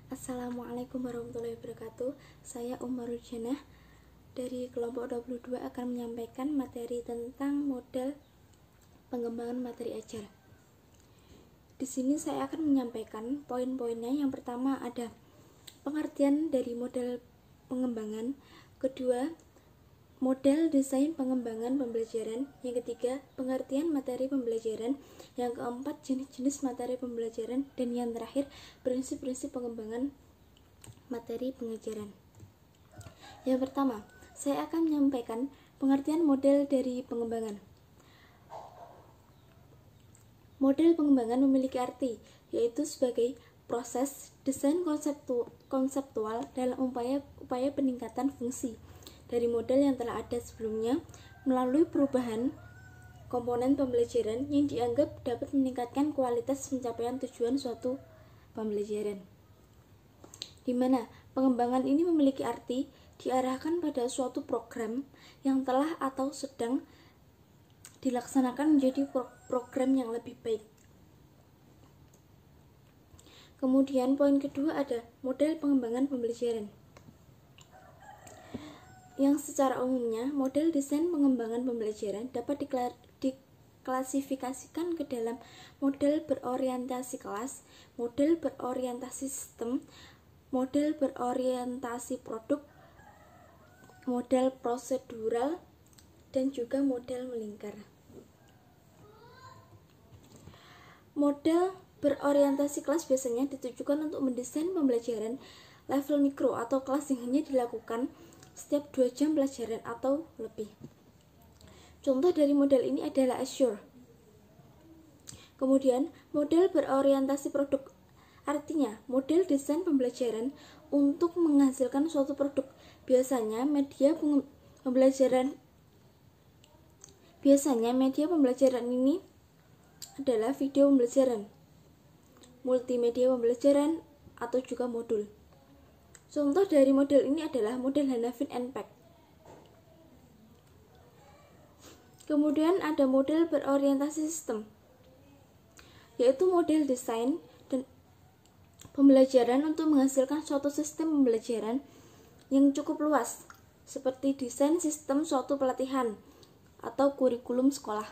Assalamualaikum warahmatullahi wabarakatuh. Saya Umarul Janah dari kelompok 22 akan menyampaikan materi tentang model pengembangan materi ajar. Di sini saya akan menyampaikan poin-poinnya. Yang pertama ada pengertian dari model pengembangan, kedua model desain pengembangan pembelajaran, yang ketiga pengertian materi pembelajaran, yang keempat jenis-jenis materi pembelajaran, dan yang terakhir prinsip-prinsip pengembangan materi pengajaran. Yang pertama, saya akan menyampaikan pengertian model dari pengembangan. Model pengembangan memiliki arti, yaitu sebagai proses desain konseptual dalam upaya peningkatan fungsi dari model yang telah ada sebelumnya melalui perubahan komponen pembelajaran yang dianggap dapat meningkatkan kualitas pencapaian tujuan suatu pembelajaran. Di mana pengembangan ini memiliki arti diarahkan pada suatu program yang telah atau sedang dilaksanakan menjadi program yang lebih baik. Kemudian poin kedua ada model pengembangan pembelajaran, yang secara umumnya model desain pengembangan pembelajaran dapat diklasifikasikan ke dalam model berorientasi kelas, model berorientasi sistem, model berorientasi produk, model prosedural, dan juga model melingkar. Model berorientasi kelas biasanya ditujukan untuk mendesain pembelajaran level mikro atau kelas yang hanya dilakukan setiap 2 jam pelajaran atau lebih. Contoh dari model ini adalah Azure. Kemudian, model berorientasi produk, artinya model desain pembelajaran untuk menghasilkan suatu produk. Biasanya media pembelajaran ini adalah video pembelajaran, multimedia pembelajaran, atau juga modul. Contoh dari model ini adalah model Hanafian and Peck. Kemudian ada model berorientasi sistem, yaitu model desain dan pembelajaran untuk menghasilkan suatu sistem pembelajaran yang cukup luas, seperti desain sistem suatu pelatihan atau kurikulum sekolah.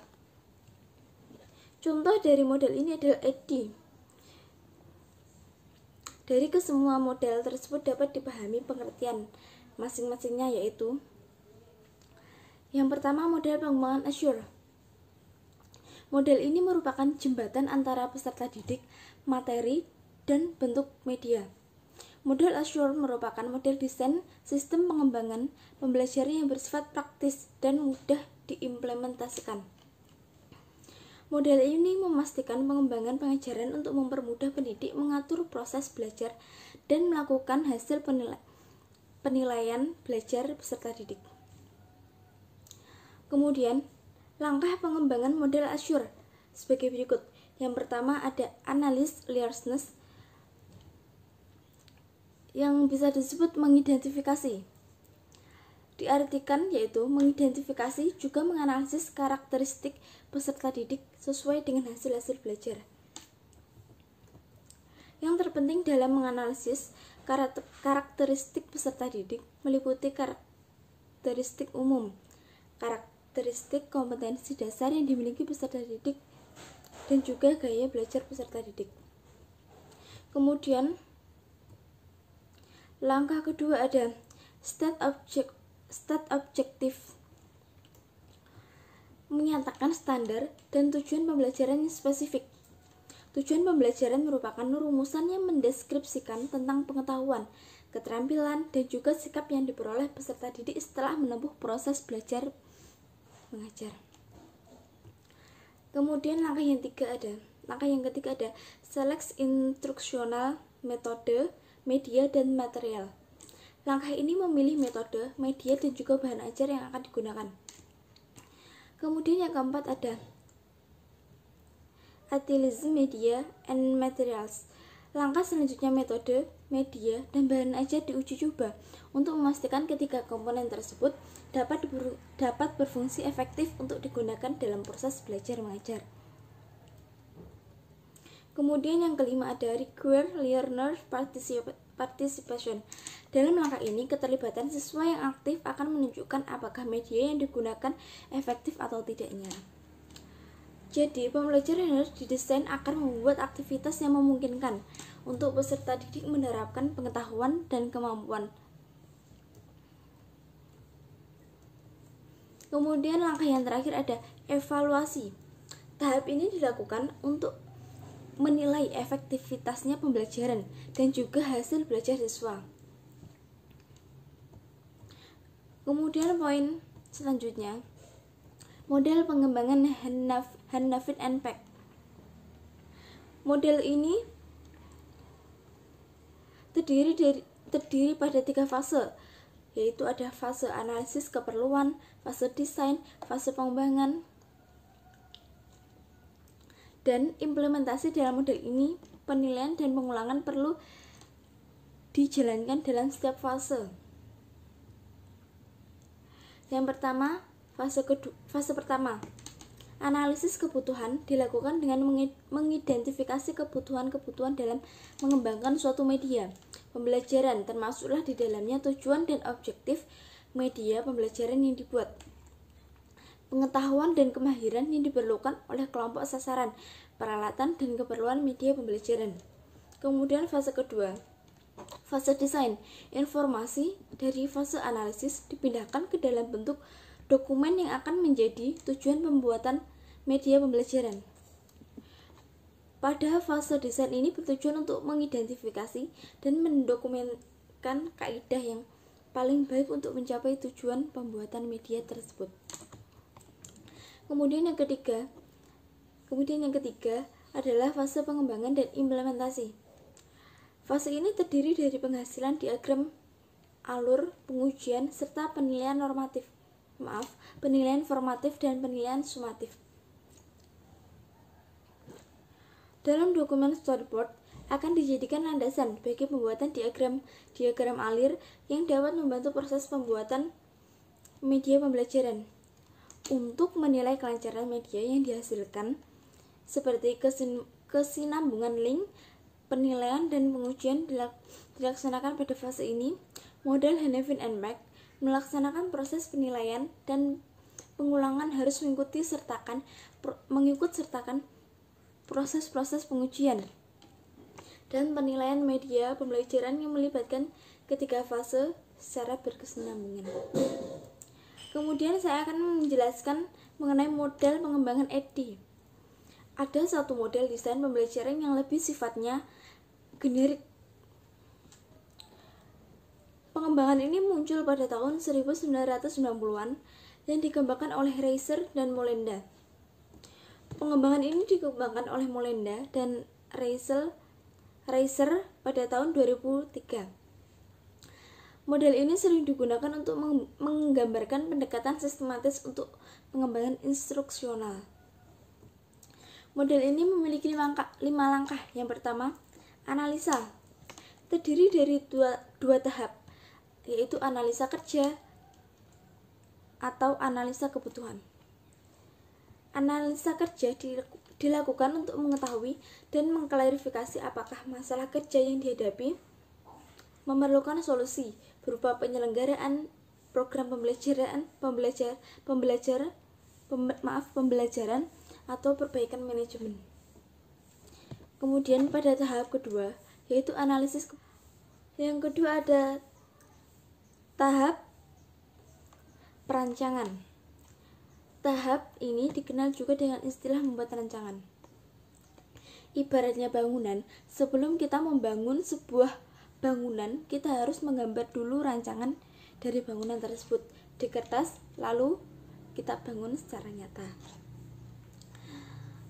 Contoh dari model ini adalah EdD. Dari kesemua model tersebut dapat dipahami pengertian masing-masingnya, yaitu yang pertama model pengembangan Azure. Model ini merupakan jembatan antara peserta didik, materi, dan bentuk media. Model Azure merupakan model desain sistem pengembangan pembelajaran yang bersifat praktis dan mudah diimplementasikan. Model ini memastikan pengembangan pengajaran untuk mempermudah pendidik mengatur proses belajar dan melakukan hasil penilaian belajar peserta didik. Kemudian, langkah pengembangan model Azure sebagai berikut. Yang pertama ada analis liarness, yang bisa disebut mengidentifikasi. Diartikan yaitu mengidentifikasi juga menganalisis karakteristik peserta didik sesuai dengan hasil-hasil belajar. Yang terpenting dalam menganalisis karakteristik peserta didik meliputi karakteristik umum, karakteristik kompetensi dasar yang dimiliki peserta didik, dan juga gaya belajar peserta didik. Kemudian langkah kedua ada state objective, menyatakan standar dan tujuan pembelajaran yang spesifik. Tujuan pembelajaran merupakan rumusan yang mendeskripsikan tentang pengetahuan, keterampilan, dan juga sikap yang diperoleh peserta didik setelah menempuh proses belajar mengajar. Kemudian langkah yang ketiga ada select instruksional, metode, media, dan material. Langkah ini memilih metode, media, dan juga bahan ajar yang akan digunakan. Kemudian yang keempat ada Utilism media and materials. Langkah selanjutnya metode, media, dan bahan ajar diuji coba untuk memastikan ketiga komponen tersebut dapat berfungsi efektif untuk digunakan dalam proses belajar mengajar. Kemudian yang kelima ada require learner participation. Dalam langkah ini, keterlibatan siswa yang aktif akan menunjukkan apakah media yang digunakan efektif atau tidaknya. Jadi, pembelajaran harus didesain akan membuat aktivitas yang memungkinkan untuk peserta didik menerapkan pengetahuan dan kemampuan. Kemudian langkah yang terakhir ada evaluasi. Tahap ini dilakukan untuk menilai efektivitasnya pembelajaran dan juga hasil belajar siswa. Kemudian poin selanjutnya, model pengembangan Hanafin and Peck. Model ini terdiri pada 3 fase, yaitu ada fase analisis keperluan, fase desain, fase pengembangan, dan implementasi. Dalam model ini, penilaian dan pengulangan perlu dijalankan dalam setiap fase. Yang pertama, fase pertama, analisis kebutuhan dilakukan dengan mengidentifikasi kebutuhan-kebutuhan dalam mengembangkan suatu media pembelajaran, termasuklah di dalamnya tujuan dan objektif media pembelajaran yang dibuat, pengetahuan dan kemahiran yang diperlukan oleh kelompok sasaran, peralatan dan keperluan media pembelajaran. Kemudian fase kedua, fase desain. Informasi dari fase analisis dipindahkan ke dalam bentuk dokumen yang akan menjadi tujuan pembuatan media pembelajaran. Pada fase desain ini bertujuan untuk mengidentifikasi dan mendokumentkan kaidah yang paling baik untuk mencapai tujuan pembuatan media tersebut. Kemudian yang ketiga adalah fase pengembangan dan implementasi. Fase ini terdiri dari penghasilan diagram alur, pengujian, serta penilaian formatif dan penilaian sumatif. Dalam dokumen storyboard akan dijadikan landasan bagi pembuatan diagram alir yang dapat membantu proses pembuatan media pembelajaran. Untuk menilai kelancaran media yang dihasilkan, seperti kesinambungan link, penilaian dan pengujian dilaksanakan pada fase ini. Model Hanafin and Peck melaksanakan proses penilaian dan pengulangan harus mengikut sertakan proses-proses pengujian dan penilaian media pembelajaran yang melibatkan ketiga fase secara berkesinambungan. Kemudian saya akan menjelaskan mengenai model pengembangan ED. Ada satu model desain pembelajaran yang lebih sifatnya generik. Pengembangan ini muncul pada tahun 1990-an yang dikembangkan oleh Reiser dan Molenda. Pengembangan ini dikembangkan oleh Molenda dan Reiser pada tahun 2003. Model ini sering digunakan untuk menggambarkan pendekatan sistematis untuk pengembangan instruksional. Model ini memiliki 5 langkah. Yang pertama, analisa. Terdiri dari dua tahap, yaitu analisa kerja atau analisa kebutuhan. Analisa kerja dilakukan untuk mengetahui dan mengklarifikasi apakah masalah kerja yang dihadapi memerlukan solusi berupa penyelenggaraan program pembelajaran atau perbaikan manajemen. Kemudian pada tahap kedua, yaitu analisis. Yang kedua ada tahap perancangan. Tahap ini dikenal juga dengan istilah membuat rancangan. Ibaratnya bangunan, sebelum kita membangun sebuah bangunan, kita harus menggambar dulu rancangan dari bangunan tersebut di kertas, lalu kita bangun secara nyata.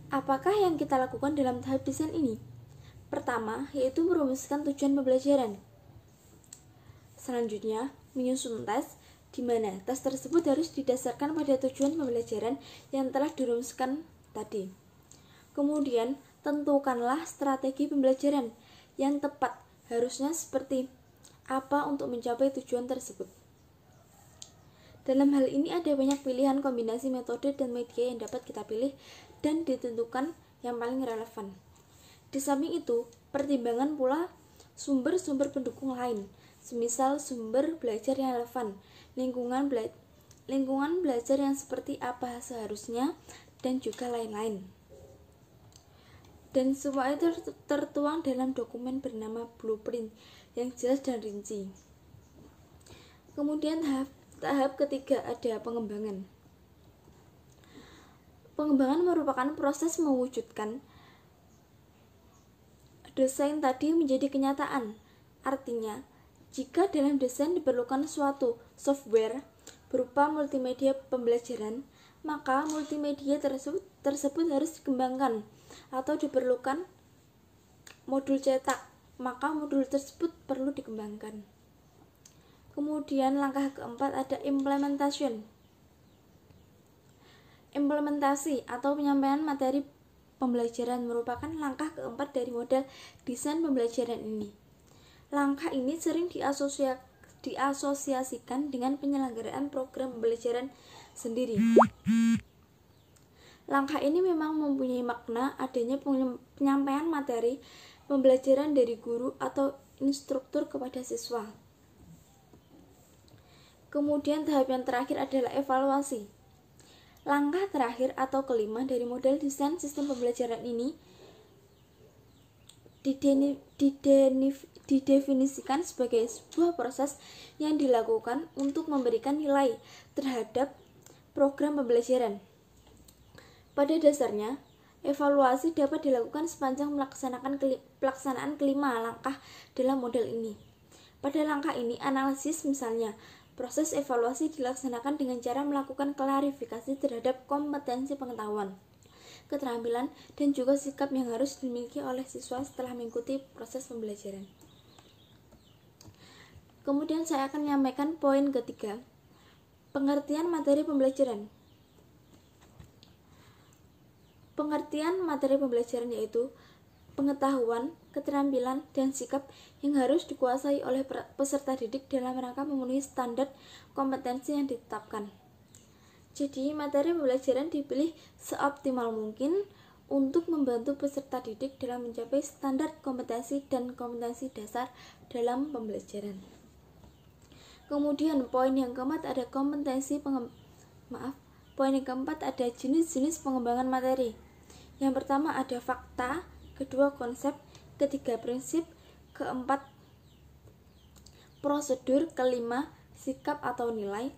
Apakah yang kita lakukan dalam tahap desain ini? Pertama, yaitu merumuskan tujuan pembelajaran. Selanjutnya, menyusun tes, di mana tes tersebut harus didasarkan pada tujuan pembelajaran yang telah dirumuskan tadi. Kemudian, tentukanlah strategi pembelajaran yang tepat, harusnya seperti apa untuk mencapai tujuan tersebut. Dalam hal ini ada banyak pilihan kombinasi metode dan media yang dapat kita pilih dan ditentukan yang paling relevan. Di samping itu, pertimbangan pula sumber-sumber pendukung lain, semisal sumber belajar yang relevan, lingkungan belajar yang seperti apa seharusnya, dan juga lain-lain. Dan semua itu tertuang dalam dokumen bernama blueprint yang jelas dan rinci. Kemudian tahap ketiga ada pengembangan. Pengembangan merupakan proses mewujudkan desain tadi menjadi kenyataan. Artinya, jika dalam desain diperlukan suatu software berupa multimedia pembelajaran, maka multimedia tersebut harus dikembangkan, atau diperlukan modul cetak, maka modul tersebut perlu dikembangkan. Kemudian langkah keempat ada implementation. Implementasi atau penyampaian materi pembelajaran merupakan langkah keempat dari model desain pembelajaran ini. Langkah ini sering diasosiasikan dengan penyelenggaraan program pembelajaran sendiri. Langkah ini memang mempunyai makna adanya penyampaian materi pembelajaran dari guru atau instruktur kepada siswa. Kemudian tahap yang terakhir adalah evaluasi. Langkah terakhir atau kelima dari model desain sistem pembelajaran ini didefinisikan sebagai sebuah proses yang dilakukan untuk memberikan nilai terhadap program pembelajaran. Pada dasarnya, evaluasi dapat dilakukan sepanjang pelaksanaan kelima langkah dalam model ini. Pada langkah ini, analisis misalnya, proses evaluasi dilaksanakan dengan cara melakukan klarifikasi terhadap kompetensi pengetahuan, keterampilan, dan juga sikap yang harus dimiliki oleh siswa setelah mengikuti proses pembelajaran. Kemudian saya akan menyampaikan poin ketiga, pengertian materi pembelajaran. Pengertian materi pembelajaran yaitu pengetahuan, keterampilan, dan sikap yang harus dikuasai oleh peserta didik dalam rangka memenuhi standar kompetensi yang ditetapkan. Jadi, materi pembelajaran dipilih seoptimal mungkin untuk membantu peserta didik dalam mencapai standar kompetensi dan kompetensi dasar dalam pembelajaran. Kemudian, poin yang keempat ada jenis-jenis pengembangan materi. Yang pertama ada fakta, kedua konsep, ketiga prinsip, keempat prosedur, kelima sikap atau nilai,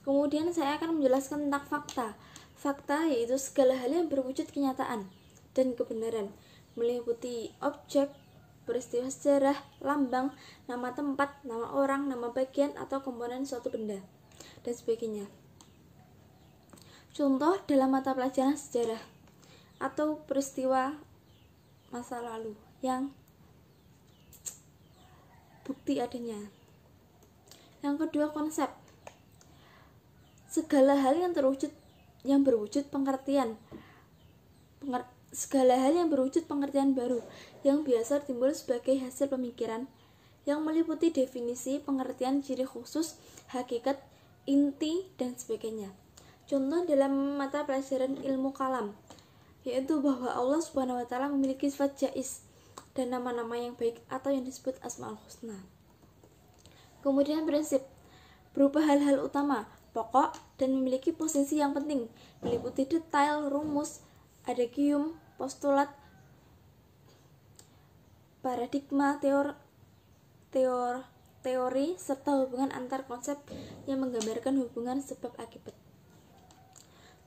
Kemudian saya akan menjelaskan tentang fakta. Fakta yaitu segala hal yang berwujud kenyataan dan kebenaran, meliputi objek, peristiwa sejarah, lambang, nama tempat, nama orang, nama bagian atau komponen suatu benda, dan sebagainya. Contoh dalam mata pelajaran sejarah atau peristiwa masa lalu yang bukti adanya. Yang kedua konsep. Segala hal yang berwujud pengertian baru yang biasa timbul sebagai hasil pemikiran yang meliputi definisi, pengertian, ciri khusus, hakikat, inti, dan sebagainya. Contoh dalam mata pelajaran ilmu kalam, yaitu bahwa Allah SWT memiliki sifat jaiz dan nama-nama yang baik atau yang disebut Asmaul Husna. Kemudian prinsip berupa hal-hal utama, pokok, dan memiliki posisi yang penting, meliputi detail, rumus, adagium, postulat, paradigma, teori, serta hubungan antar konsep yang menggambarkan hubungan sebab akibat.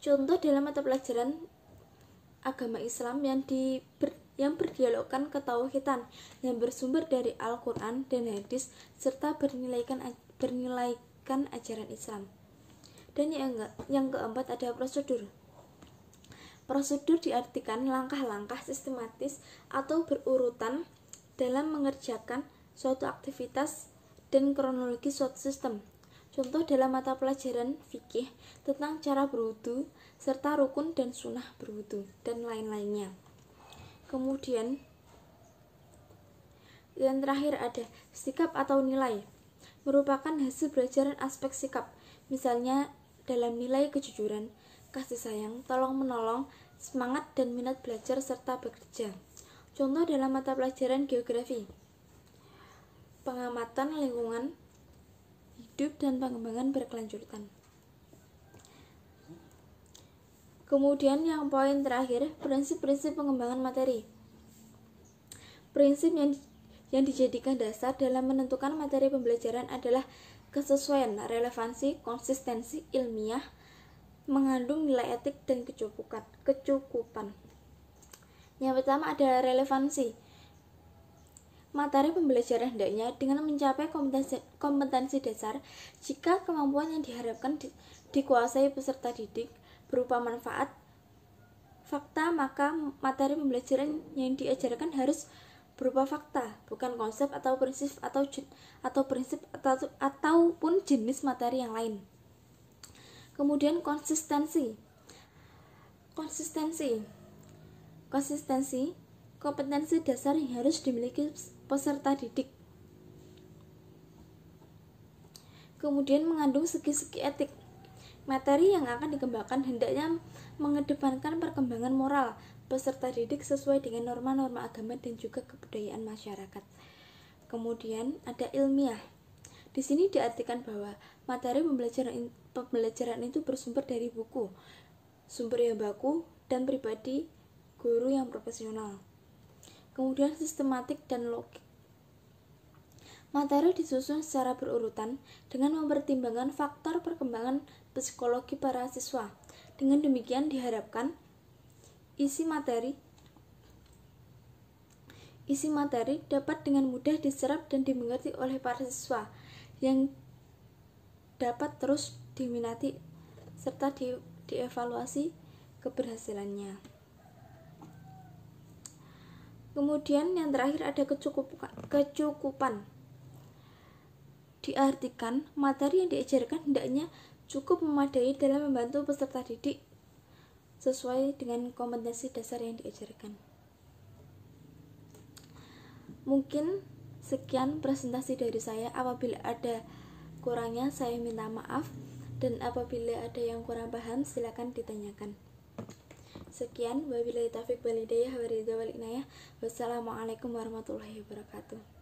Contoh dalam mata pelajaran agama Islam yang berdialogkan ketauhidan yang bersumber dari Al-Quran dan hadis serta bernilaikan ajaran Islam. Dan yang keempat ada prosedur. Prosedur diartikan langkah-langkah sistematis atau berurutan dalam mengerjakan suatu aktivitas dan kronologi suatu sistem. Contoh dalam mata pelajaran fikih tentang cara berwudu serta rukun dan sunnah berwudu dan lain-lainnya. Kemudian yang terakhir ada sikap atau nilai, merupakan hasil pelajaran aspek sikap, misalnya dalam nilai kejujuran, kasih sayang, tolong menolong, semangat dan minat belajar serta bekerja. Contoh dalam mata pelajaran geografi, pengamatan lingkungan hidup dan pengembangan berkelanjutan. Kemudian yang poin terakhir, prinsip-prinsip pengembangan materi. Prinsip yang dijadikan dasar dalam menentukan materi pembelajaran adalah kesesuaian, relevansi, konsistensi, ilmiah, mengandung nilai etik, dan kecukupan. Yang pertama adalah relevansi. Materi pembelajaran hendaknya dengan mencapai kompetensi dasar jika kemampuan yang diharapkan dikuasai peserta didik berupa manfaat, fakta, maka materi pembelajaran yang diajarkan harus berupa fakta, bukan konsep atau prinsip ataupun jenis materi yang lain. Kemudian konsistensi, kompetensi dasar yang harus dimiliki peserta didik. Kemudian mengandung segi-segi etik. Materi yang akan dikembangkan hendaknya mengedepankan perkembangan moral peserta didik sesuai dengan norma-norma agama dan juga kebudayaan masyarakat. Kemudian ada ilmiah. Di sini diartikan bahwa materi pembelajaran itu bersumber dari buku, sumber yang baku, dan pribadi guru yang profesional. Kemudian sistematik dan logik. Materi disusun secara berurutan dengan mempertimbangkan faktor perkembangan psikologi para siswa. Dengan demikian diharapkan isi materi dapat dengan mudah diserap dan dimengerti oleh para siswa yang dapat terus diminati serta dievaluasi keberhasilannya. Kemudian yang terakhir ada kecukupan. Diartikan materi yang diajarkan hendaknya cukup memadai dalam membantu peserta didik sesuai dengan kompetensi dasar yang diajarkan. Mungkin sekian presentasi dari saya. Apabila ada kurangnya saya minta maaf, dan apabila ada yang kurang paham silakan ditanyakan. Sekian, wabillahi taufiq wal hidayah, wassalamualaikum warahmatullahi wabarakatuh.